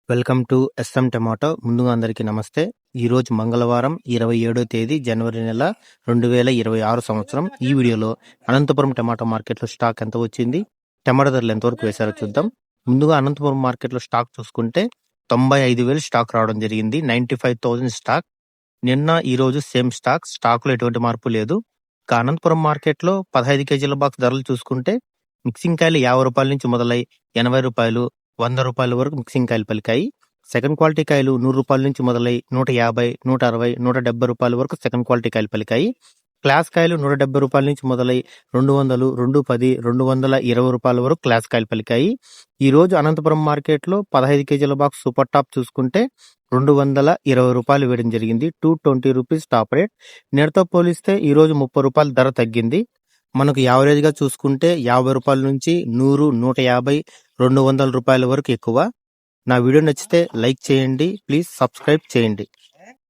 Welcome to S M tomato. ముందుగా అందరికీ నమస్తే. ఈరోజు మంగళవారం 27వ తేదీ జనవరి నెల 2026 సంవత్సరం. ఈ వీడియోలో అనంతపురం టమాటో మార్కెట్లో స్టాక్ ఎంత వచ్చింది, టమాటో ధరలు ఎంతవరకు వేశారో చూద్దాం. ముందుగా అనంతపురం మార్కెట్లో స్టాక్ చూసుకుంటే 95,000 స్టాక్ రావడం జరిగింది. 95,000 స్టాక్. నిన్న ఈరోజు సేమ్ స్టాక్లో ఎటువంటి మార్పు లేదు. అనంతపురం మార్కెట్లో 15 కేజీల బాక్స్ ధరలు చూసుకుంటే మిక్సింగ్ కాయలు 50 రూపాయల నుంచి మొదలై 80 రూపాయలు, 100 రూపాయల వరకు మిక్సింగ్ కాయలు పలికాయి. సెకండ్ క్వాలిటీ కాయలు 100 రూపాయల నుంచి మొదలై 150, 160, 170 రూపాయల వరకు సెకండ్ క్వాలిటీ కాయలు పలికాయి. క్లాస్ కాయలు 170 రూపాయల నుంచి మొదలై 200, 210, 220 రూపాయల వరకు క్లాస్ కాయలు పలికాయి. ఈ రోజు అనంతపురం మార్కెట్లో 15 కేజీల బాక్స్ సూపర్ టాప్ చూసుకుంటే 220 రూపాయలు వేయడం జరిగింది. 220 రూపీస్ టాప్ రేట్. నిన్నటితో పోలిస్తే ఈ రోజు 30 రూపాయల ధర తగ్గింది. మనకు యావరేజ్ గా చూసుకుంటే 50 రూపాయల నుంచి 100, 150, 200 రూపాయల వరకు ఎక్కువ. నా వీడియో నచ్చితే లైక్ చేయండి, ప్లీజ్ సబ్స్క్రైబ్ చేయండి.